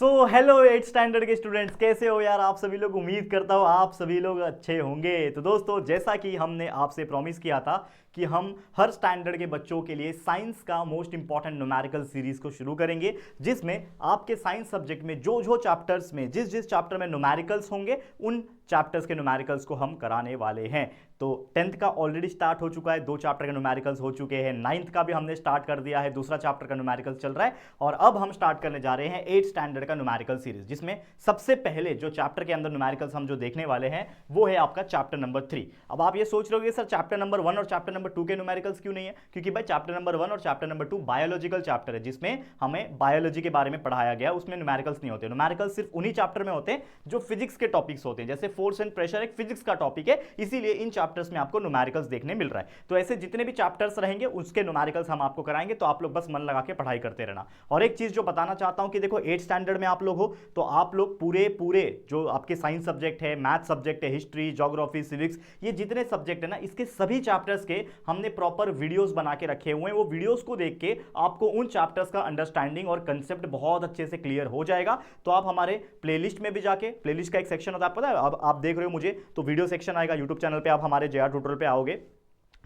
So hello 8 standard के students, कैसे हो यार आप सभी लोग। उम्मीद करता हूँ आप सभी लोग अच्छे होंगे। तो दोस्तों, जैसा कि हमने आपसे प्रॉमिस किया था कि हम हर स्टैंडर्ड के बच्चों के लिए साइंस का मोस्ट इंपॉर्टेंट न्यूमेरिकल सीरीज को शुरू करेंगे, जिसमें आपके साइंस सब्जेक्ट में जो जो चैप्टर्स में जिस जिस चैप्टर में न्यूमेरिकल्स होंगे उन चैप्टर्स के न्यूमेरिकल्स को हम कराने वाले हैं। तो 10th का ऑलरेडी स्टार्ट हो चुका है, 2 चैप्टर के न्यूमेरिकल्स हो चुके हैं। 9th का भी हमने स्टार्ट कर दिया है, दूसरा चैप्टर का न्यूमेरिकल चल रहा है। और अब हम स्टार्ट करने जा रहे हैं 8 स्टैंडर्ड का न्यूमेरिकल सीरीज, जिसमें सबसे पहले जो चैप्टर के अंदर न्यूमेरिकल्स हम जो देखने वाले हैं वो है आपका चैप्टर नंबर 3। अब आप ये सोच रहे हो सर चैप्टर नंबर 1 और चैप्टर नंबर 2 के न्यूमेरिकल्स क्यों नहीं है? क्योंकि भाई चैप्टर नंबर 1 और चैप्टर नंबर 2 बायोलॉजिकल चैप्टर है, जिसमें हमें बायोलॉजी के बारे में पढ़ाया गया, उसमें न्यूमेरिकल्स नहीं होते। न्यूमेरिकल्स सिर्फ उन्हीं चैप्टर में होते हैं जो फिजिक्स के टॉपिक्स होते हैं, जैसे फोर्स एंड प्रेशर एक फिजिक्स का टॉपिक है, इसीलिए इन चैप्टर्स में आपको न्यूमेरिकल्स देखने मिल रहा है। तो ऐसे जितने भी चैप्टर्स रहेंगे उसके न्यूमेरिकल्स हम आपको कराएंगे, तो आप लोग बस मन लगा के पढ़ाई करते रहना। और एक चीज जो बताना चाहता हूं कि देखो 8 स्टैंडर्ड में आप लोग हो, तो आप लोग पूरे पूरे जो आपके साइंस सब्जेक्ट है, मैथ सब्जेक्ट है, हिस्ट्री, ज्योग्राफी, सिविक्स, ये जितने सब्जेक्ट है ना, इसके सभी चैप्टर्स के हमने प्रॉपर वीडियोस बना के रखे हुए हैं। वो वीडियोस को देख के आपको उन चैप्टर्स का अंडरस्टैंडिंग और कंसेप्ट बहुत अच्छे से क्लियर हो जाएगा। तो आप हमारे प्लेलिस्ट में भी जाके, प्लेलिस्ट का एक सेक्शन होता है, पता है, अब आप देख रहे हो मुझे, तो वीडियो सेक्शन आएगा यूट्यूब चैनल पे। आप हमारे JR ट्यूटोरियल पे आओगे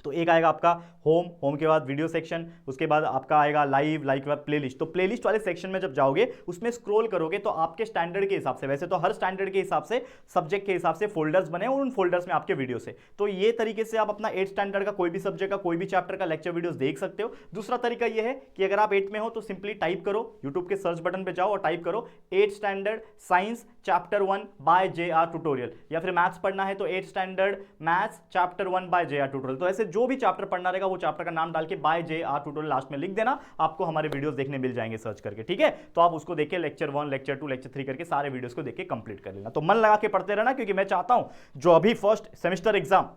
तो एक आएगा आपका होम के बाद वीडियो सेक्शन, उसके बाद आपका आएगा लाइव के बाद प्लेलिस्ट। तो प्लेलिस्ट वाले सेक्शन में जब जाओगे उसमें स्क्रॉल करोगे तो आपके स्टैंडर्ड के हिसाब से, वैसे तो हर स्टैंडर्ड के हिसाब से, सब्जेक्ट के हिसाब से फोल्डर्स बने और उन फोल्डर्स में आपके वीडियो से, तो ये तरीके से आप अपना 8 स्टैंडर्ड का कोई भी सब्जेक्ट का कोई भी चैप्टर का लेक्चर वीडियोस देख सकते हो। दूसरा तरीका यह है कि अगर आप 8 में हो तो सिंपली टाइप करो, यूट्यूब के सर्च बटन पे जाओ और टाइप करो 8 standard science chapter 1 by JR tutorial, या फिर मैथ्स पढ़ना है तो 8 standard maths chapter 1 by JR tutorial. तो ऐसे जो भी चैप्टर पढ़ना रहेगा वो चैप्टर का नाम डाल के बाय JR ट्यूटोरियल लास्ट में लिख देना, आपको हमारे वीडियोस देखने मिल जाएंगे सर्च करके, ठीक है। तो आप उसको देख के लेक्चर 1, लेक्चर 2, लेक्चर 3 करके सारे वीडियोस को देख के कंप्लीट कर लेना। तो मन लगा के पढ़ते रहना, क्योंकि मैं चाहता हूं जो अभी फर्स्ट सेमेस्टर एग्जाम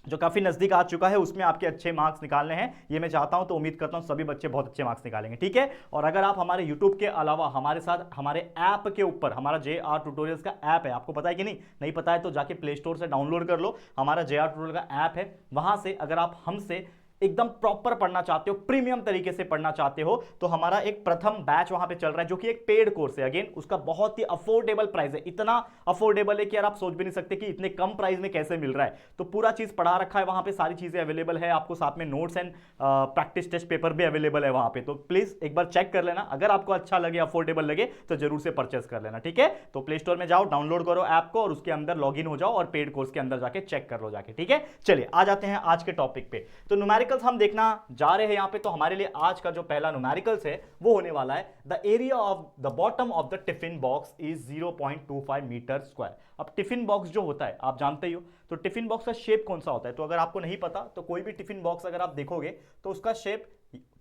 जो काफी नजदीक आ चुका है उसमें आपके अच्छे मार्क्स निकालने हैं, ये मैं चाहता हूं। तो उम्मीद करता हूं सभी बच्चे बहुत अच्छे मार्क्स निकालेंगे, ठीक है। और अगर आप हमारे YouTube के अलावा हमारे साथ हमारे ऐप के ऊपर, हमारा JR ट्यूटोरियल्स का ऐप है, आपको पता है कि नहीं पता है तो जाके प्ले स्टोर से डाउनलोड कर लो। हमारा JR ट्यूटोरियल का ऐप है, वहां से अगर आप हमसे एकदम प्रॉपर पढ़ना चाहते हो, प्रीमियम तरीके से पढ़ना चाहते हो, तो हमारा एक प्रथम बैच वहां पे चल रहा है, जो कि एक पेड कोर्स है। अगेन उसका बहुत ही अफोर्डेबल प्राइस है, इतना अफोर्डेबल है कि यार आप सोच भी नहीं सकते कि इतने कम प्राइस में कैसे मिल रहा है। तो पूरा चीज पढ़ा रखा है वहां पे, सारी चीजें अवेलेबल है आपको, साथ में notes and practice test paper भी अवेलेबल है वहां पे। तो प्लीज एक बार चेक कर लेना, अगर आपको अच्छा लगे, अफोर्डेबल लगे तो जरूर से परचेस कर लेना, ठीक है। तो प्ले स्टोर में जाओ, डाउनलोड करो ऐप को और उसके अंदर लॉग इन हो जाओ और पेड कोर्स के अंदर जाके चेक कर लो जाके, ठीक है। चलिए आ जाते हैं आज के टॉपिक पे। तो न्यूमेरिकल्स हम देखना जा रहे हैं यहां पे। तो हमारे लिए आज का जो पहला न्यूमेरिकल्स है वो होने वाला है the area of the bottom of the tiffin box is 0.25 meter square. अब टिफिन बॉक्स जो होता है आप जानते ही हो, तो टिफिन बॉक्स का शेप कौन सा होता है? तो अगर आपको नहीं पता तो कोई भी टिफिन बॉक्स अगर आप देखोगे तो उसका शेप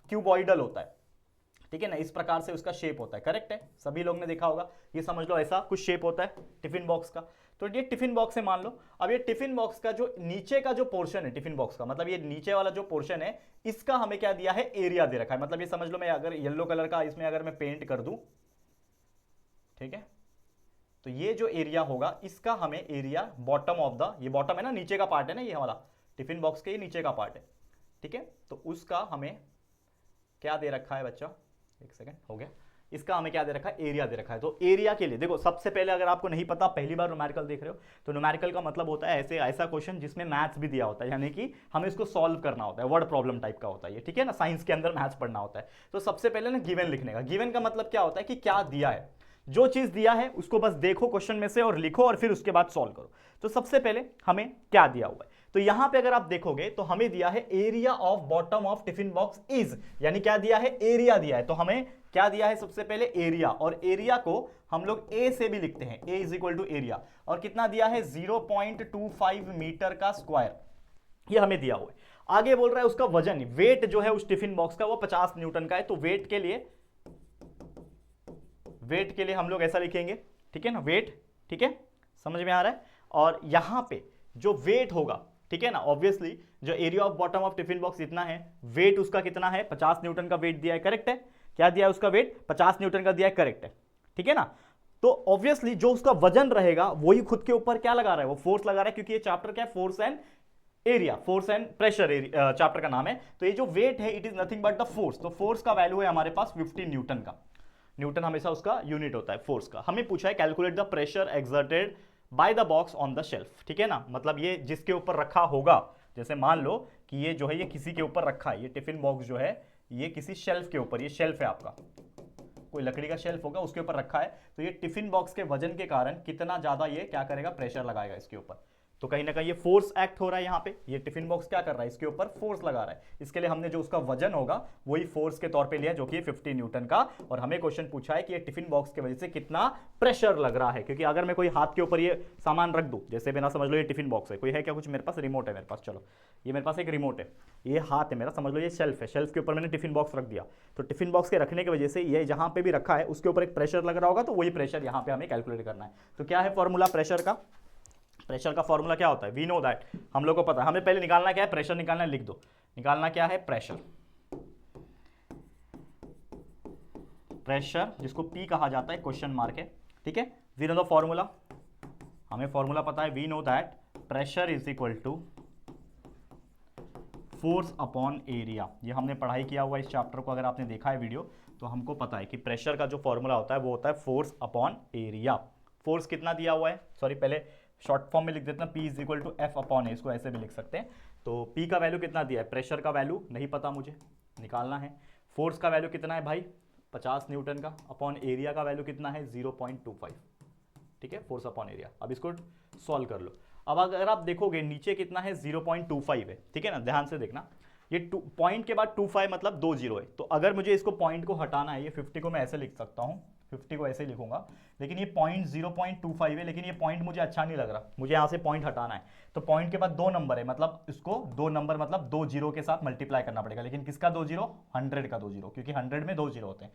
क्यूबॉइडल होता है, ठीक है ना, इस प्रकार से उसका शेप होता है, करेक्ट है, सभी लोग ने देखा होगा। ये समझ लो ऐसा कुछ शेप होता है टिफिन बॉक्स का। तो ये टिफिन बॉक्स है मान लो। अब ये टिफिन बॉक्स का जो नीचे का जो पोर्शन है, टिफिन बॉक्स का मतलब ये नीचे वाला जो पोर्शन है, इसका हमें क्या दिया है? एरिया दे रखा है। मतलब ये समझ लो, मैं अगर येलो कलर का इसमें अगर मैं पेंट कर दूं, ठीक है, तो ये जो एरिया होगा इसका हमें एरिया बॉटम ऑफ द, ये बॉटम है ना, नीचे का पार्ट है ना, ये हमारा टिफिन बॉक्स के ये नीचे का पार्ट है, ठीक है। तो उसका हमें क्या दे रखा है बच्चा? एक सेकेंड, हो गया। इसका हमें क्या दे रखा है? एरिया दे रखा है। तो एरिया के लिए देखो, सबसे पहले अगर आपको नहीं पता, पहली बार न्यूमेरिकल देख रहे हो, तो न्यूमेरिकल का मतलब होता है ऐसे ऐसा क्वेश्चन जिसमें मैथ्स भी दिया होता है, यानी कि हमें इसको सॉल्व करना होता है, वर्ड प्रॉब्लम टाइप का होता है ये, ठीक है ना। साइंस के अंदर मैथ्स पढ़ना होता है। तो सबसे पहले ना गिवन लिखने का। गिवन का मतलब क्या होता है कि क्या दिया है, जो चीज दिया है उसको बस देखो क्वेश्चन में से और लिखो और फिर उसके बाद सॉल्व करो। तो सबसे पहले हमें क्या दिया हुआ है, तो यहां पे अगर आप देखोगे तो हमें दिया है area of bottom of tiffin box is, यानी क्या दिया है? एरिया दिया है। तो हमें क्या दिया है? सबसे पहले एरिया, और एरिया को हम लोग ए से भी लिखते हैं, ए इज इक्वल टू एरिया, और कितना दिया है? 0.25 मीटर का स्क्वायर, ये हमें दिया हुआ है। आगे बोल रहा है उसका वजन, वेट जो है उस टिफिन बॉक्स का वो 50 न्यूटन का है। तो वेट के लिए हम लोग ऐसा लिखेंगे, ठीक है ना, वेट, ठीक है, समझ में आ रहा है। और यहां पे जो वेट होगा, ठीक है ना, ऑब्वियसली जो area of bottom of tiffin box इतना है, वेट उसका कितना है? 50 न्यूटन का वेट दिया है, करेक्ट है। क्या दिया है उसका वेट? 50 न्यूटन का दिया है, करेक्ट है, ठीक है ना। तो ऑब्वियसली जो उसका वजन रहेगा वही खुद के ऊपर क्या लगा रहा है? वो फोर्स लगा रहा है, क्योंकि ये चैप्टर क्या है? Force and area, force and pressure chapter का नाम है। तो ये जो वेट है it is nothing but the force. तो फोर्स का वैल्यू है हमारे पास 50 न्यूटन का। न्यूटन हमेशा उसका यूनिट होता है फोर्स का। हमें पूछा है calculate the pressure exerted by the box on the shelf, ठीक है ना, मतलब ये जिसके ऊपर रखा होगा, जैसे मान लो कि ये जो है ये किसी के ऊपर रखा है, ये टिफिन बॉक्स जो है ये किसी शेल्फ के ऊपर, ये शेल्फ है आपका, कोई लकड़ी का शेल्फ होगा उसके ऊपर रखा है, तो ये टिफिन बॉक्स के वजन के कारण कितना ज्यादा ये क्या करेगा, प्रेशर लगाएगा इसके ऊपर। तो कहीं ना कहीं ये फोर्स एक्ट हो रहा है यहाँ पे, ये टिफिन बॉक्स क्या कर रहा है, इसके ऊपर फोर्स लगा रहा है। इसके लिए हमने जो उसका वजन होगा वही फोर्स के तौर पे लिया, जो कि 50 न्यूटन का। और हमें क्वेश्चन पूछा है कि ये टिफिन बॉक्स की वजह से कितना प्रेशर लग रहा है, क्योंकि अगर मैं कोई हाथ के ऊपर ये सामान रख दूं, जैसे बिना समझ लो ये टिफिन बॉक्स है, कोई है क्या कुछ मेरे पास, रिमोट है मेरे पास, चलो ये मेरे पास एक रिमोट है, ये हाथ है मेरा, समझ लो ये शेल्फ है, शेल्फ के ऊपर मैंने टिफिन बॉक्स रख दिया, तो टिफिन बॉक्स के रखने की वजह से ये जहां पे भी रखा है उसके ऊपर एक प्रेशर लग रहा होगा, तो वही प्रेशर यहाँ पे हमें कैलकुलेट करना है। तो क्या है फॉर्मूला प्रेशर का, प्रेशर का फॉर्मूला क्या होता है, वी नो दैट, हम लोग को पता है, हमें पहले निकालना क्या है, प्रेशर निकालना है, लिख दो, निकालना क्या है, प्रेशर, प्रेशर जिसको पी कहा जाता है, क्वेश्चन मार्क है, ठीक है। वी नो द फॉर्मूला, हमें फॉर्मूला पता है, we know that pressure is equal to force upon area. ये हमने पढ़ाई किया हुआ इस चैप्टर को, अगर आपने देखा है वीडियो तो हमको पता है कि प्रेशर का जो फॉर्मूला होता है वो होता है फोर्स अपॉन एरिया। फोर्स कितना दिया हुआ है, सॉरी पहले शॉर्ट फॉर्म में लिख देते हैं, P is equal to F upon A, इसको ऐसे भी लिख सकते हैं। तो P का वैल्यू कितना दिया है, प्रेशर का वैल्यू नहीं पता मुझे, निकालना है। फोर्स का वैल्यू कितना है भाई, 50 न्यूटन का, अपॉन एरिया का वैल्यू कितना है, 0.25, ठीक है, फोर्स अपॉन एरिया। अब इसको सॉल्व कर लो। अब अगर आप देखोगे नीचे कितना है, 0.25 है, ठीक है ना, ध्यान से देखना, ये पॉइंट के बाद 25 मतलब 2 जीरो है। तो अगर मुझे इसको पॉइंट को हटाना है, ये 50 को मैं ऐसे लिख सकता हूँ, 50 को ऐसे ही लिखूंगा, लेकिन ये पॉइंट 0.25 है, लेकिन ये पॉइंट मुझे अच्छा नहीं लग रहा, मुझे यहाँ से पॉइंट हटाना है। तो पॉइंट के बाद 2 नंबर है, मतलब इसको 2 नंबर मतलब 2 जीरो के साथ मल्टीप्लाई करना पड़ेगा, लेकिन किसका 2 जीरो, 100 का 2 जीरो, क्योंकि 100 में 2 जीरो होते हैं।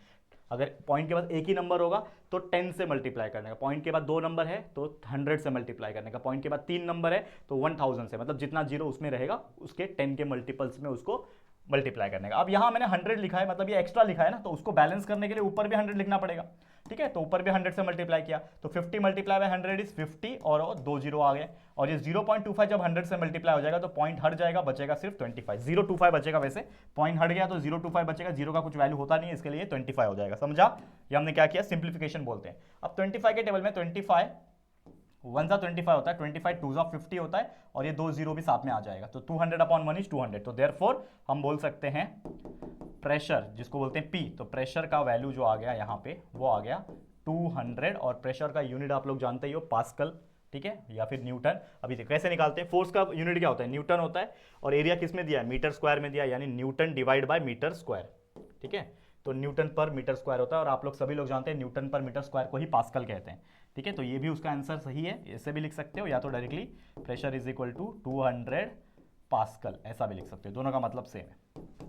अगर पॉइंट के बाद एक ही नंबर होगा तो 10 से मल्टीप्लाई करने का, पॉइंट के बाद 2 नंबर है तो 100 से मल्टीप्लाई करने का, पॉइंट के बाद 3 नंबर है तो 1000 से, मतलब जितना जीरो उसमें रहेगा उसके 10 के मल्टीपल्स में उसको मल्टीप्लाई करने का। अब यहाँ मैंने 100 लिखा है, मतलब ये एक्स्ट्रा लिखा है ना, तो उसको बैलेंस करने के लिए ऊपर भी 100 लिखना पड़ेगा, ठीक है। तो ऊपर भी 100 से मल्टीप्लाई किया तो 50 मल्टीप्लाई बाय 100 इज 50, और 2 जीरो आ गए, और ये 0.25 जब 100 से मल्टीप्लाई हो जाएगा तो पॉइंट हट जाएगा, बचेगा सिर्फ 25, 025 बचेगा, वैसे पॉइंट हट गया तो 025 बचेगा, जीरो का कुछ वैल्यू होता नहीं है, इसके लिए 25 हो जाएगा, समझा। ये हमने क्या किया, सिंप्लीफिकेशन बोलते हैं। अब 25 के टेबल में 25 1 सा 25 होता है, 25 2 सा 50 होता है, और ये 2 जीरो भी साथ में आ जाएगा, तो 200 अपॉन 1 इज 200। तो देयरफॉर हम बोल सकते हैं प्रेशर जिसको बोलते हैं P, तो प्रेशर का वैल्यू जो आ गया यहाँ पे वो आ गया 200, और प्रेशर का यूनिट आप लोग जानते ही हो, पास्कल, ठीक है, या फिर न्यूटन। अभी देखो कैसे निकालते हैं, फोर्स का यूनिट क्या होता है, न्यूटन होता है, और एरिया किस में दिया है, मीटर स्क्वायर में दिया है, यानी newton divide by meter square, ठीक है। तो न्यूटन पर मीटर स्क्वायर होता है, और आप लोग सभी लोग जानते हैं न्यूटन पर मीटर स्क्वायर को ही पास्कल कहते हैं, ठीक है। तो ये भी उसका आंसर सही है, ऐसे भी लिख सकते हो, या तो directly pressure is equal to 200 pascal, ऐसा भी लिख सकते हो, दोनों का मतलब सेम है,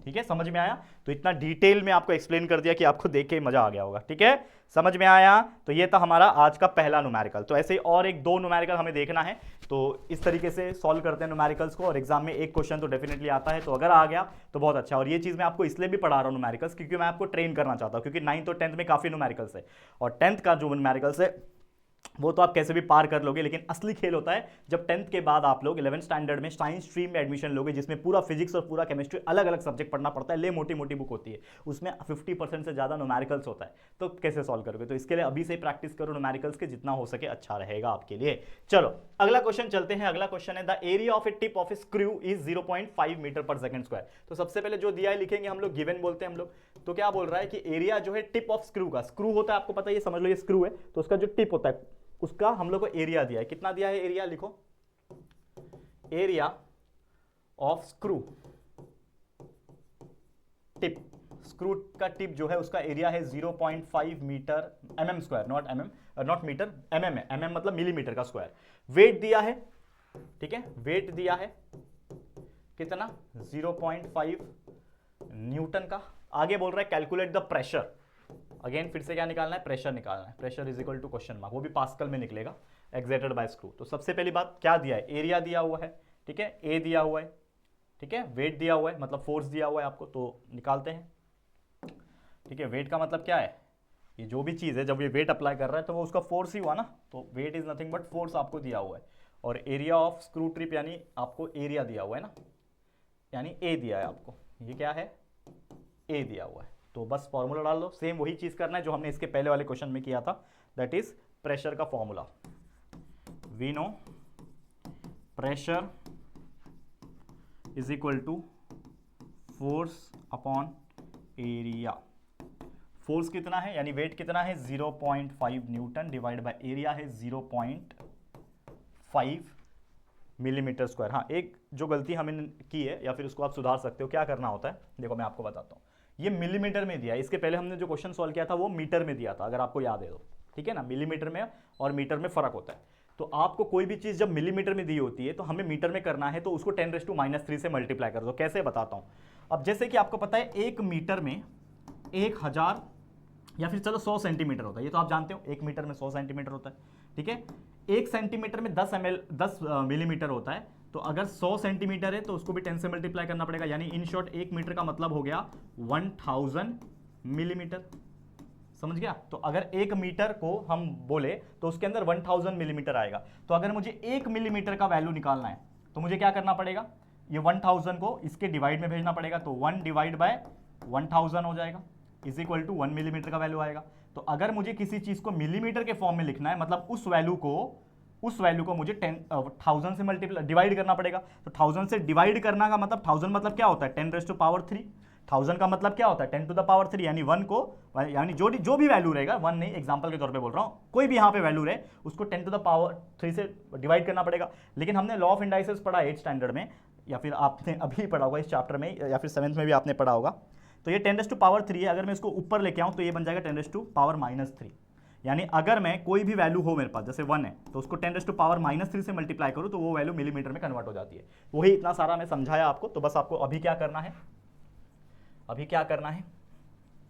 ठीक है। समझ में आया, तो इतना डिटेल में आपको एक्सप्लेन कर दिया कि आपको देख के मजा आ गया होगा, ठीक है, समझ में आया। तो ये था हमारा आज का पहला न्यूमेरिकल। तो ऐसे और एक 2 न्यूमेरिकल हमें देखना है, तो इस तरीके से सॉल्व करते हैं न्यूमेरिकल्स को, और एग्जाम में एक क्वेश्चन तो डेफिनेटली आता है, तो अगर आ गया तो बहुत अच्छा। और ये चीज मैं आपको इसलिए भी पढ़ा रहा हूँ न्यूमेरिकल्स, क्योंकि मैं आपको ट्रेन करना चाहता हूँ, क्योंकि 9th और 10th में काफी न्यूमेरिकल्स है, और 10th का जो न्यूमेरिकल्स है वो तो आप कैसे भी पार कर लोगे, लेकिन असली खेल होता है जब 10th के बाद आप लोग 11th स्टैंडर्ड में साइंस स्ट्रीम में एडमिशन लोगे, जिसमें पूरा फिजिक्स और पूरा केमिस्ट्री अलग अलग सब्जेक्ट पढ़ना पड़ता है, ले मोटी मोटी बुक होती है, उसमें 50% से ज्यादा न्यूमेरिकल्स होता है, तो कैसे सॉल्व करोगे। तो इसके लिए अभी से प्रैक्टिस करो न्यूमेरिकल्स के, जितना हो सके अच्छा रहेगा आपके लिए। चलो अगला क्वेश्चन चलते हैं। अगला क्वेश्चन है the area of a tip of a screw is 0.5 meter per second square. तो सबसे पहले जो दिया है लिखेंगे हम लोग, गिवन बोलते हैं हम लोग। तो क्या बोल रहा है कि एरिया जो है टिप ऑफ स्क्रू का, स्क्रू होता है आपको पता है, ये समझ लो ये स्क्रू है, तो उसका जो टिप होता है उसका हम लोग को एरिया दिया है। कितना दिया है एरिया, लिखो area of screw tip, screw का टिप जो है उसका एरिया है 0.5 meter mm square, not mm, not meter, mm है, mm मतलब मिलीमीटर का स्क्वायर। वेट दिया है, ठीक है, वेट दिया है कितना, 0.5 न्यूटन का। आगे बोल रहा है कैलकुलेट द प्रेशर, अगेन फिर से क्या निकालना है, प्रेशर निकालना है। Pressure is equal to question mark, वो भी पास्कल में निकलेगा, एक्सर्टेड बाय स्क्रू। तो सबसे पहली बात क्या दिया है, एरिया दिया हुआ है, ठीक है, ए दिया हुआ है, ठीक है, वेट दिया हुआ है, मतलब फोर्स दिया हुआ है आपको, तो निकालते हैं, ठीक है। वेट का मतलब क्या है, ये जो भी चीज़ है जब ये वेट अप्लाई कर रहा है तो वो उसका फोर्स ही हुआ ना, तो weight is nothing but force आपको दिया हुआ है। और एरिया ऑफ स्क्रू ट्रिप यानी आपको एरिया दिया हुआ है ना, यानी ए दिया है आपको, ये क्या है, ए दिया हुआ है, तो बस फॉर्मूला डाल दो, सेम वही चीज करना है जो हमने इसके पहले वाले क्वेश्चन में किया था, दैट इज प्रेशर का formula. We know pressure is equal to force upon area. Force कितना है यानी वेट कितना है 0.5 न्यूटन डिवाइड बाय एरिया है 0.5 मिलीमीटर स्क्वायर। हाँ, एक जो गलती हमने की है या फिर उसको आप सुधार सकते हो, क्या करना होता है देखो मैं आपको बताता हूँ। ये मिलीमीटर में दिया है, इसके पहले हमने जो क्वेश्चन सॉल्व किया था वो मीटर में दिया था, अगर आपको याद है तो, ठीक है ना। मिलीमीटर में और मीटर में फर्क होता है। तो आपको कोई भी चीज जब मिलीमीटर में दी होती है तो हमें मीटर में करना है, तो उसको 10⁻³ से मल्टीप्लाई कर दो। कैसे बताता हूं। अब जैसे कि आपको पता है 1 मीटर में 1000 या फिर चलो 100 सेंटीमीटर होता है, ये तो आप जानते हो 1 मीटर में 100 सेंटीमीटर होता है, ठीक है। 1 सेंटीमीटर में 10 मिलीमीटर होता है, तो अगर 100 सेंटीमीटर है तो उसको भी 10 से मल्टीप्लाई करना पड़ेगा, यानी इन शॉर्ट 1 मीटर का मतलब हो गया 1000 मिलीमीटर। समझ गया। तो अगर 1 मीटर को हम बोले तो उसके अंदर 1000 मिलीमीटर आएगा। तो अगर मुझे 1 मिलीमीटर का वैल्यू निकालना है तो मुझे क्या करना पड़ेगा, ये 1000 को इसके डिवाइड में भेजना पड़ेगा, तो 1 डिवाइड बाय 1000 हो जाएगा इज इक्वल टू 1 मिलीमीटर का वैल्यू आएगा। तो अगर मुझे किसी चीज को मिलीमीटर के फॉर्म में लिखना है, मतलब उस वैल्यू को मुझे 1000 से मल्टीप्लाई डिवाइड करना पड़ेगा। तो 1000 से डिवाइड करना का मतलब 1000 मतलब क्या होता है 10⁻3। 1000 का मतलब क्या होता है 10⁻3, यानी 1 को, यानी जो भी वैल्यू रहेगा, 1 नहीं, एग्जांपल के तौर पे बोल रहा हूं, कोई भी यहां पे वैल्यू रहे उसको 10⁻3 से डिवाइड करना पड़ेगा। लेकिन हमने लॉ ऑफ इंडाइसेस पढ़ा 8th स्टैंडर्ड में, या फिर आपने अभी पढ़ा होगा इस चैप्टर में, या फिर 7th में भी आपने पढ़ा होगा। तो ये 10⁻3 है, अगर मैं इसको ऊपर लेके आऊं तो ये बन जाएगा 10⁻⁻3। यानी अगर मैं कोई भी वैल्यू हो मेरे पास, जैसे 1 है, तो उसको 10⁻⁻3 से मल्टीप्लाई करूं तो वो वैल्यू मिलीमीटर में कन्वर्ट हो जाती है। वही इतना सारा मैं समझाया आपको। तो बस आपको अभी क्या करना है,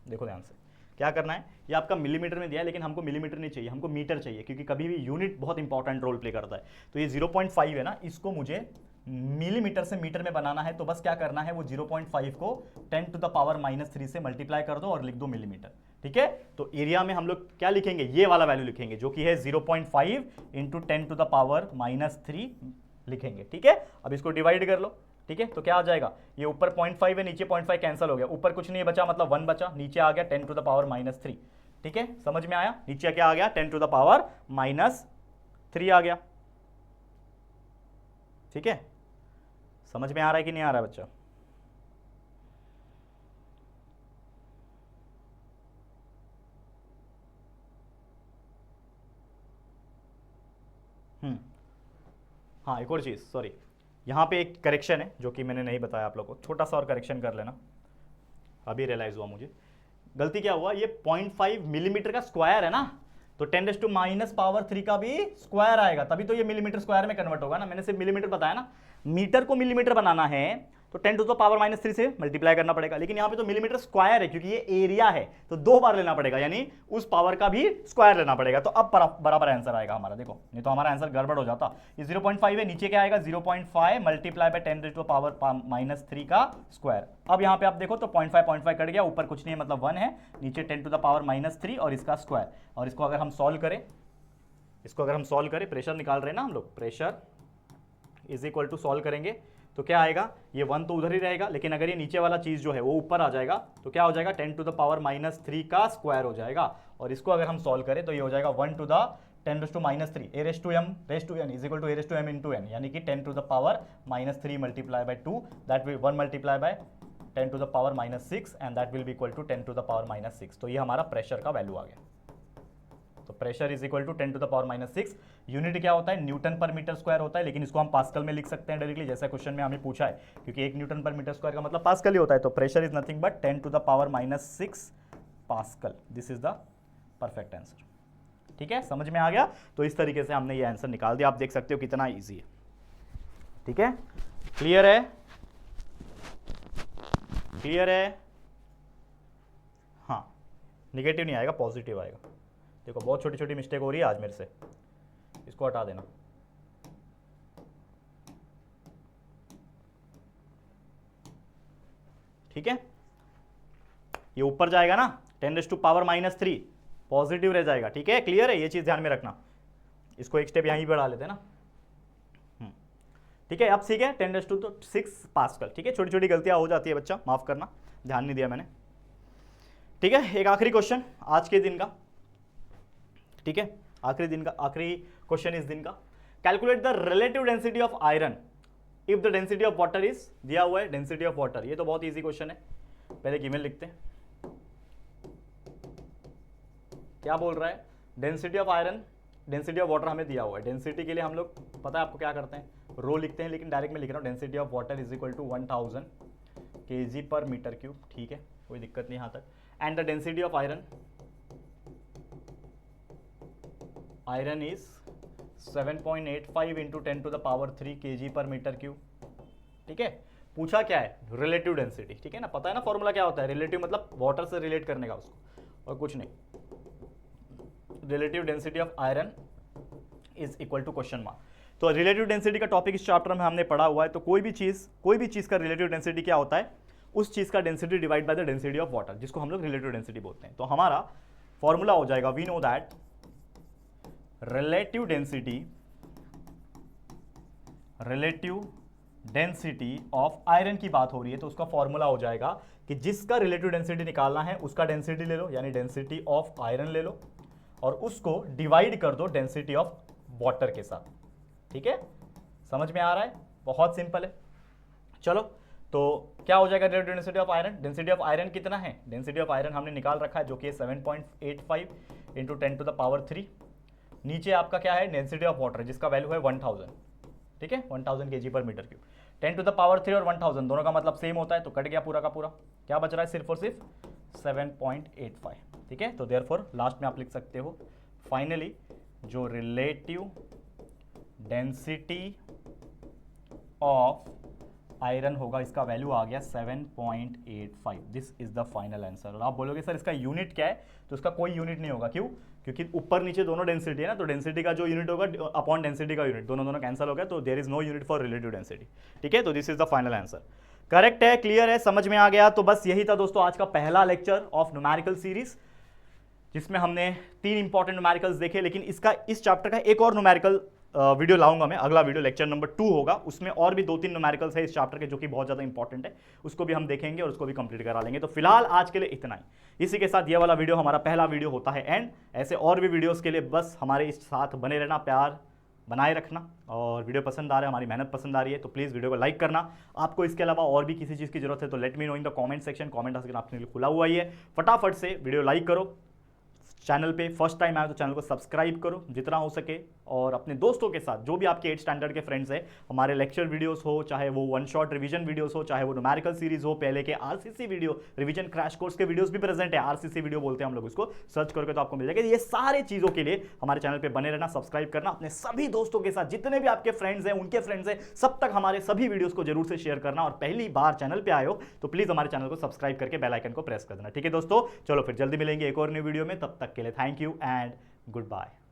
देखो ध्यान से क्या करना है। ये आपका मिलीमीटर में दिया है, लेकिन हमको मिलीमीटर नहीं चाहिए, हमको मीटर चाहिए, क्योंकि कभी भी यूनिट बहुत इंपॉर्टेंट रोल प्ले करता है। तो ये 0.5 है ना, इसको मुझे मिलीमीटर से मीटर में बनाना है। तो बस क्या करना है, वो 0.5 को 10⁻³ से मल्टीप्लाई कर दो और लिख दो मिलीमीटर, ठीक है। तो एरिया में हम लोग क्या लिखेंगे, ये वाला वैल्यू लिखेंगे जो कि है 0.5 इंटू 10⁻³ लिखेंगे, ठीक है। अब इसको डिवाइड कर लो, ठीक है। तो क्या आ जाएगा, ये ऊपर 0.5 है, नीचे 0.5 कैंसिल हो गया, ऊपर कुछ नहीं बचा मतलब 1 बचा, नीचे आ गया 10⁻⁻3, ठीक है। समझ में आया, नीचे क्या आ गया 10⁻³ आ गया, ठीक है। समझ में आ रहा है कि नहीं आ रहा है बच्चा। हाँ, एक और चीज, सॉरी, यहाँ पे एक करेक्शन है जो कि मैंने नहीं बताया आप लोगों को, छोटा सा और करेक्शन कर लेना, अभी रियलाइज हुआ मुझे। गलती क्या हुआ, ये 0.5 मिलीमीटर का स्क्वायर है ना, तो 10⁻³ का भी स्क्वायर आएगा, तभी तो ये मिलीमीटर स्क्वायर में कन्वर्ट होगा ना। मैंने सिर्फ मिलीमीटर बताया ना, मीटर को मिलीमीटर बनाना है तो 10⁻³ से मल्टीप्लाई करना पड़ेगा, लेकिन यहाँ पे तो मिलीमीटर स्क्वायर है क्योंकि ये एरिया है, तो 2 बार लेना पड़ेगा, यानी उस पावर का भी स्क्वायर लेना पड़ेगा। तो अब बराबर आंसर आएगा हमारा, देखो नहीं तो हमारा आंसर गड़बड़ हो जाता। ये 0.5 है, नीचे क्या आएगा 0.5 मल्टीप्लाई बाय 10⁻³ का स्क्वायर। अब यहाँ पे आप देखो तो 0.5 कट गया, ऊपर कुछ नहीं है मतलब 1 है, नीचे 10⁻³ और इसका स्क्वायर। और इसको अगर हम सॉल्व करें, प्रेशर निकाल रहे हैं ना हम लोग, pressure is equal to solve करेंगे तो क्या आएगा, ये 1 तो उधर ही रहेगा, लेकिन अगर ये नीचे वाला चीज जो है वो ऊपर आ जाएगा तो क्या हो जाएगा 10⁻³ का स्क्वायर हो जाएगा। और इसको अगर हम सॉल्व करें तो ये हो जाएगा 1⁻⁻³ a⁻m is equal to a⁻m into n, यानी कि 10⁻³ multiply by 2, that will 1 multiply by 10⁻⁻6 and that will be equal to 10⁻⁻6। तो ये हमारा प्रेशर का वैल्यू आ गया। तो pressure is equal to 10⁻⁶। Unit क्या होता है, न्यूटन पर मीटर स्क्वायर होता है, लेकिन इसको हम पास्कल में लिख सकते हैं डायरेक्टली, जैसा क्वेश्चन में हमें पूछा है, क्योंकि 1 न्यूटन पर मीटर स्क्वायर का मतलब पास्कल ही होता है। तो pressure is nothing but 10⁻⁶ pascal. This is the perfect answer, ठीक है। समझ में आ गया। तो इस तरीके से हमने ये आंसर निकाल दिया, आप देख सकते हो कितना ईजी है, ठीक है। क्लियर है, हाँ, निगेटिव नहीं आएगा, पॉजिटिव आएगा। देखो बहुत छोटी छोटी मिस्टेक हो रही है आज मेरे से, इसको हटा देना, ठीक है। ये ऊपर जाएगा ना 10⁻³ पॉजिटिव रह जाएगा, ठीक है। क्लियर है, ये चीज ध्यान में रखना। इसको एक स्टेप यहीं बढ़ा लेते हैं ना, ठीक है। अब ठीक है 10⁻⁶ पास्कल, ठीक है। छोटी छोटी गलतियां हो जाती है बच्चा, माफ करना, ध्यान नहीं दिया मैंने। ठीक है, एक आखिरी क्वेश्चन आज के दिन का, ठीक है, आखिरी क्वेश्चन इस दिन का। Calculate the relative density of iron if the density of water is, दिया हुआ है डेंसिटी ऑफ वाटर, ये तो बहुत इजी क्वेश्चन है। पहले ईमेल लिखते हैं, क्या बोल रहा है, density of iron, density of water हमें दिया हुआ है। डेंसिटी के लिए हम लोग पता है आपको क्या करते हैं, रो लिखते हैं, लेकिन डायरेक्ट में लिख रहा हूँ density of water is equal to 1000 kg per meter cube, ठीक है, कोई दिक्कत नहीं यहाँ तक। And the density of iron is 7.85 into 10 to the power 3 kg per meter cube, ठीक है। पूछा क्या है, रिलेटिव डेंसिटी, ठीक है ना, पता है ना फॉर्मूला क्या होता है, रिलेटिव मतलब वाटर से रिलेट करने का उसको, और कुछ नहीं। Relative density of iron is equal to question mark. तो रिलेटिव डेंसिटी का टॉपिक इस चैप्टर में हमने पढ़ा हुआ है। तो कोई भी चीज का रिलेटिव डेंसिटी क्या होता है, उस चीज का density divide by the density of water, जिसको हम लोग रिलेटिव डेंसिटी बोलते हैं। तो हमारा फॉर्मूला हो जाएगा, we know that relative density of iron की बात हो रही है, तो उसका फॉर्मूला हो जाएगा कि जिसका रिलेटिव डेंसिटी निकालना है उसका डेंसिटी ले लो, यानी डेंसिटी ऑफ आयरन ले लो, और उसको डिवाइड कर दो डेंसिटी ऑफ वाटर के साथ, ठीक है। समझ में आ रहा है, बहुत सिंपल है। चलो, तो क्या हो जाएगा relative density of iron, density of iron कितना है, डेंसिटी ऑफ आयरन हमने निकाल रखा है जो कि 7.85 इंटू 10 टू द पावर 3। नीचे आपका क्या है, डेंसिटी ऑफ वाटर, जिसका वैल्यू है 1000, ठीक है, 1000 kg per meter cube. 10 to the power 3 और 1000 दोनों का मतलब सेम होता है, तो कट गया पूरा का पूरा, क्या बच रहा है, सिर्फ और सिर्फ 7.85, ठीक है। तो देयरफॉर लास्ट में आप लिख सकते हो फाइनली जो रिलेटिव डेंसिटी ऑफ आयरन होगा, इसका वैल्यू आ गया 7.85। This is the final answer. और आप बोलोगे सर इसका यूनिट क्या है, तो इसका कोई यूनिट नहीं होगा, क्यों, क्योंकि ऊपर नीचे दोनों डेंसिटी है ना, तो डेंसिटी का जो यूनिट होगा अपॉन डेंसिटी का यूनिट, दोनों कैंसिल हो गया, तो there is no unit for relative density, ठीक है। तो this is the final answer. Correct है, क्लियर है, समझ में आ गया। तो बस यही था दोस्तों आज का पहला लेक्चर ऑफ न्यूमेरिकल सीरीज, जिसमें हमने 3 इंपॉर्टेंट न्यूमेरिकल्स देखे। लेकिन इस चैप्टर का एक और न्यूमेरिकल वीडियो लाऊंगा मैं, अगला वीडियो लेक्चर नंबर 2 होगा, उसमें और भी 2-3 न्यूमेरिकल्स है इस चैप्टर के जो कि बहुत ज़्यादा इंपॉर्टेंट है, उसको भी हम देखेंगे और उसको भी कंप्लीट करा लेंगे। तो फिलहाल आज के लिए इतना ही। इसी के साथ ये वाला वीडियो हमारा पहला वीडियो होता है एंड। ऐसे और भी वीडियोज़ के लिए बस हमारे इस साथ बने रहना, प्यार बनाए रखना, और वीडियो पसंद आ रहा है, हमारी मेहनत पसंद आ रही है तो प्लीज़ वीडियो को लाइक करना। आपको इसके अलावा और भी किसी चीज़ की जरूरत है तो let me know in the comment section, comment section आपके लिए खुला हुआ ही है, फटाफट से वीडियो लाइक करो। चैनल पे फर्स्ट टाइम आए तो चैनल को सब्सक्राइब करो जितना हो सके, और अपने दोस्तों के साथ जो भी आपके 8th स्टैंडर्ड के फ्रेंड्स हैं, हमारे लेक्चर वीडियोस हो, चाहे वो 1 शॉट रिवीजन वीडियोस हो, चाहे वो न्यूमेरिकल सीरीज हो, पहले के RCC video revision crash course के वीडियोस भी प्रेजेंट है, आरसीसी वीडियो बोलते हैं हम लोग उसको, सर्च करके तो आपको मिल जाएगा। ये सारे चीज़ों के लिए हमारे चैनल पर बने रहना, सब्सक्राइब करना, अपने सभी दोस्तों के साथ, जितने भी आपके फ्रेंड्स हैं उनके फ्रेंड्स हैं, सब तक हमारे सभी वीडियोज़ को जरूर से शेयर करना। और पहली बार चैनल पर आए हो तो प्लीज़ हमारे चैनल को सब्सक्राइब करके बेल आइकन को प्रेस कर देना, ठीक है दोस्तों। चलो फिर जल्दी मिलेंगे एक और न्यू वीडियो में, तब तक के लिए थैंक यू and goodbye.